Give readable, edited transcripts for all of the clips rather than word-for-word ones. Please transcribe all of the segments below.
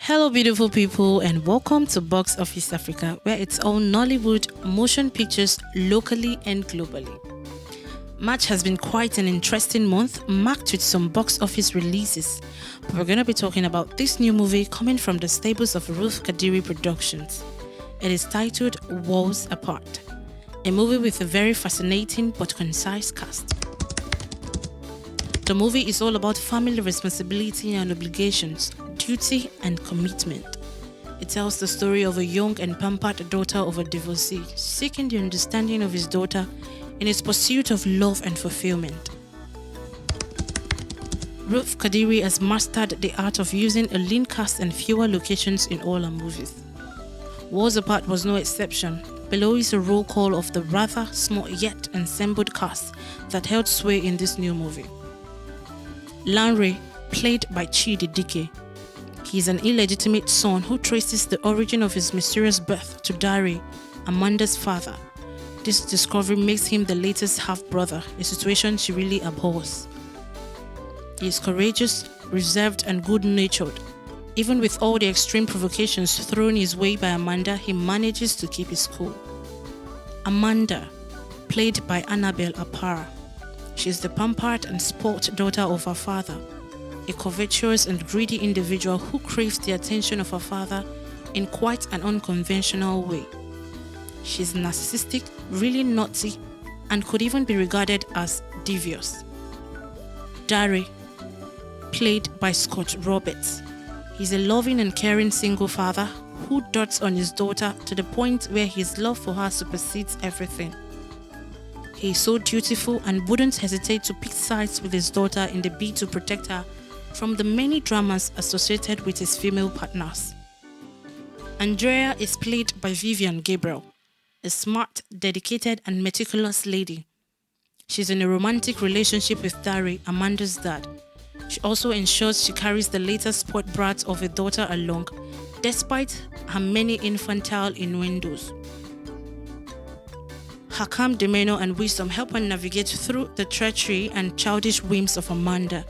Hello, beautiful people, and welcome to Box Office Africa, where it's all Nollywood motion pictures locally and globally. March has been quite an interesting month, marked with some box office releases. But we're going to be talking about this new movie coming from the stables of Ruth Kadiri Productions. It is titled Walls Apart, a movie with a very fascinating but concise cast. The movie is all about family responsibility and obligations, duty and commitment. It tells the story of a young and pampered daughter of a divorcee seeking the understanding of his daughter in his pursuit of love and fulfillment. Ruth Kadiri has mastered the art of using a lean cast and fewer locations in all her movies. Walls Apart was no exception. Below is a roll call of the rather small yet ensembled cast that held sway in this new movie. Lanre, played by Chidi Dike. He is an illegitimate son who traces the origin of his mysterious birth to Dare, Amanda's father. This discovery makes him the latest half-brother, a situation she really abhors. He is courageous, reserved and good-natured. Even with all the extreme provocations thrown his way by Amanda, he manages to keep his cool. Amanda, played by Anabel Apara. She is the pampered and spoilt daughter of her father, a covetous and greedy individual who craves the attention of her father in quite an unconventional way. She is narcissistic, really naughty, and could even be regarded as devious. Dare, played by Scott Roberts. He is a loving and caring single father who dotes on his daughter to the point where his love for her supersedes everything. He is so dutiful and wouldn't hesitate to pick sides with his daughter in the bid to protect her from the many dramas associated with his female partners. Andrea is played by Vivian Gabriel, a smart, dedicated and meticulous lady. She's in a romantic relationship with Dare, Amanda's dad. She also ensures she carries the latest spoiled brat of a daughter along, despite her many infantile innuendos. Her calm demeanor and wisdom help her navigate through the treachery and childish whims of Amanda.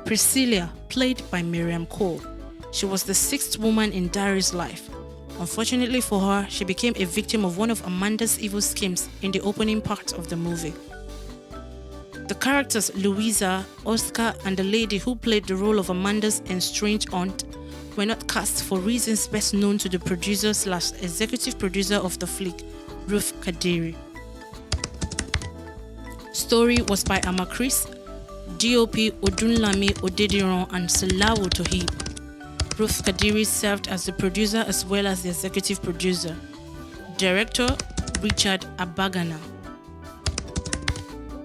Priscilla, played by Miriam Cole. She was the sixth woman in Dare's life. Unfortunately for her, she became a victim of one of Amanda's evil schemes in the opening part of the movie. The characters Louisa, Oscar, and the lady who played the role of Amanda's estranged aunt were not cast for reasons best known to the producer/executive producer of the flick, Ruth Kadiri. Story was by Amakris, DOP Odunlami Odediran and Salawu Tohib. Ruth Kadiri served as the producer as well as the executive producer. Director Richard Abagana.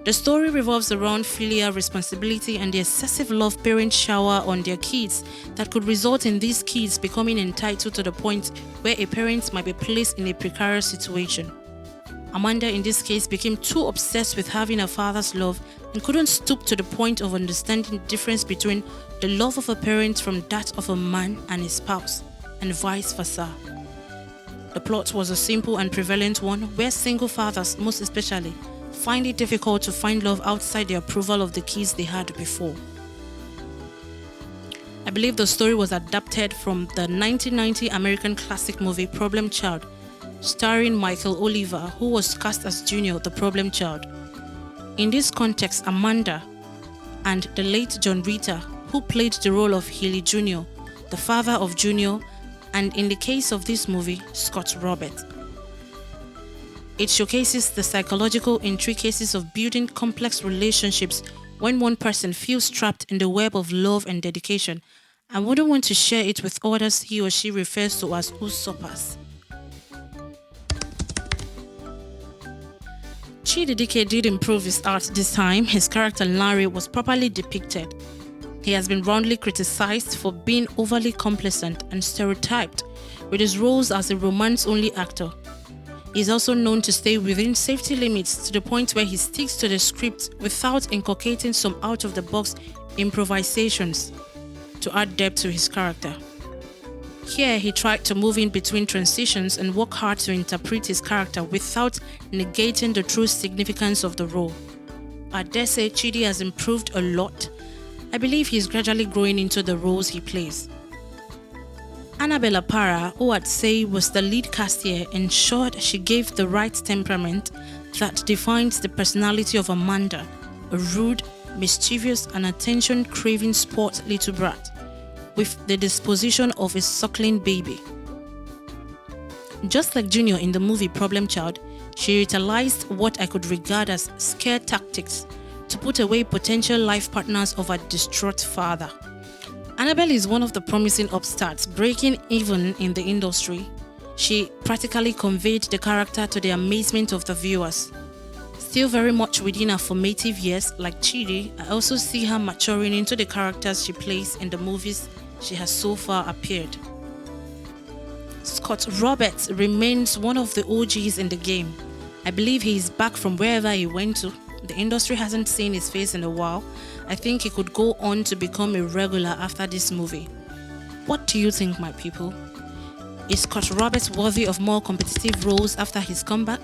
The story revolves around filial responsibility and the excessive love parents shower on their kids that could result in these kids becoming entitled to the point where a parent might be placed in a precarious situation. Amanda in this case became too obsessed with having her father's love and couldn't stoop to the point of understanding the difference between the love of a parent from that of a man and his spouse, and vice versa. The plot was a simple and prevalent one where single fathers, most especially, find it difficult to find love outside the approval of the kids they had before. I believe the story was adapted from the 1990 American classic movie Problem Child, starring Michael Oliver, who was cast as Junior, the problem child. In this context, Amanda and the late John Ritter, who played the role of Healy Jr., the father of Junior, and in the case of this movie, Scott Roberts. It showcases the psychological intricacies of building complex relationships when one person feels trapped in the web of love and dedication and wouldn't want to share it with others he or she refers to as usurpers. Chidi Dike did improve his art this time. His character Larry was properly depicted. He has been roundly criticized for being overly complacent and stereotyped with his roles as a romance-only actor. He is also known to stay within safety limits to the point where he sticks to the script without inculcating some out-of-the-box improvisations to add depth to his character. Here, he tried to move in between transitions and work hard to interpret his character without negating the true significance of the role. I dare say Chidi has improved a lot. I believe he is gradually growing into the roles he plays. Anabel Apara, who I'd say was the lead cast here, ensured she gave the right temperament that defines the personality of Amanda, a rude, mischievous and attention-craving sport little brat, with the disposition of a suckling baby. Just like Junior in the movie Problem Child, she utilized what I could regard as scare tactics to put away potential life partners of her distraught father. Anabel is one of the promising upstarts breaking even in the industry. She practically conveyed the character to the amazement of the viewers. Still very much within her formative years, like Chidi, I also see her maturing into the characters she plays in the movies she has so far appeared. Scott Roberts remains one of the OGs in the game. I believe he is back from wherever he went to. The industry hasn't seen his face in a while. I think he could go on to become a regular after this movie. What do you think, my people? Is Scott Roberts worthy of more competitive roles after his comeback?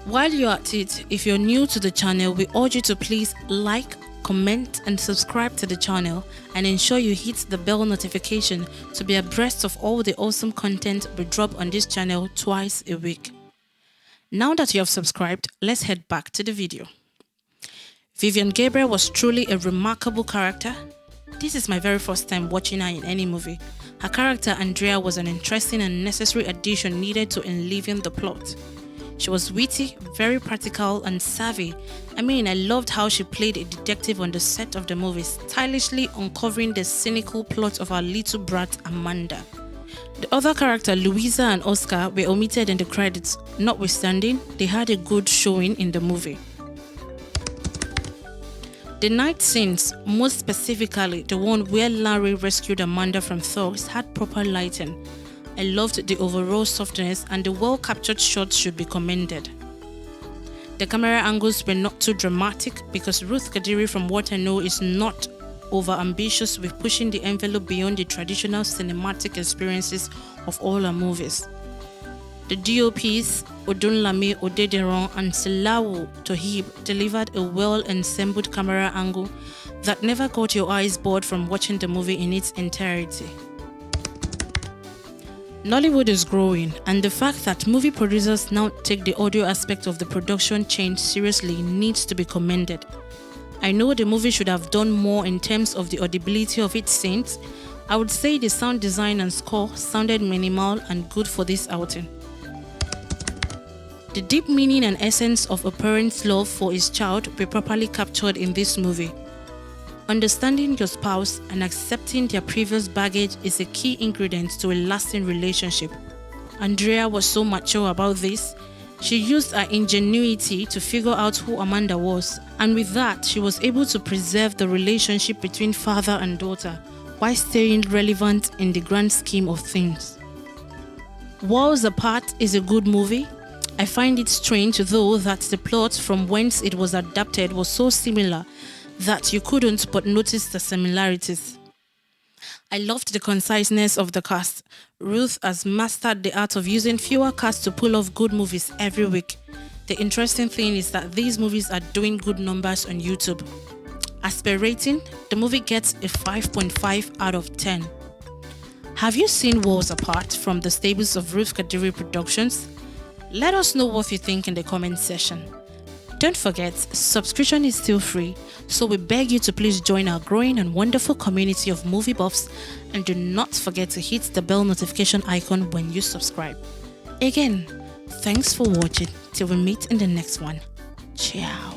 While you're at it, if you're new to the channel, we urge you to please like, comment and subscribe to the channel and ensure you hit the bell notification to be abreast of all the awesome content we drop on this channel twice a week. Now that you have subscribed, let's head back to the video. Vivian Gabriel was truly a remarkable character. This is my very first time watching her in any movie. Her character Andrea was an interesting and necessary addition needed to enliven the plot. She was witty, very practical and savvy. I loved how she played a detective on the set of the movie, stylishly uncovering the cynical plot of our little brat Amanda. The other character, Louisa and Oscar, were omitted in the credits. Notwithstanding, they had a good showing in the movie. The night scenes, most specifically the one where Larry rescued Amanda from thugs, had proper lighting. I loved the overall softness and the well-captured shots should be commended. The camera angles were not too dramatic because Ruth Kadiri, from what I know, is not over-ambitious with pushing the envelope beyond the traditional cinematic experiences of all her movies. The DOPs, Odunlami Odederon and Silawu Tohib, delivered a well-ensembled camera angle that never got your eyes bored from watching the movie in its entirety. Nollywood is growing, and the fact that movie producers now take the audio aspect of the production chain seriously needs to be commended. I know the movie should have done more in terms of the audibility of its scenes. I would say the sound design and score sounded minimal and good for this outing. The deep meaning and essence of a parent's love for his child were properly captured in this movie. Understanding your spouse and accepting their previous baggage is a key ingredient to a lasting relationship. Andrea was so mature about this. She used her ingenuity to figure out who Amanda was, and with that, she was able to preserve the relationship between father and daughter while staying relevant in the grand scheme of things. Worlds Apart is a good movie. I find it strange, though, that the plot from whence it was adapted was so similar that you couldn't but notice the similarities. I loved the conciseness of the cast. Ruth has mastered the art of using fewer casts to pull off good movies every week. The interesting thing is that these movies are doing good numbers on YouTube. As per rating, the movie gets a 5.5 out of 10. Have you seen Worlds Apart from the stables of Ruth Kadiri Productions? Let us know what you think in the comment section. Don't forget, subscription is still free, so we beg you to please join our growing and wonderful community of movie buffs, and do not forget to hit the bell notification icon when you subscribe. Again, thanks for watching. Till we meet in the next one. Ciao.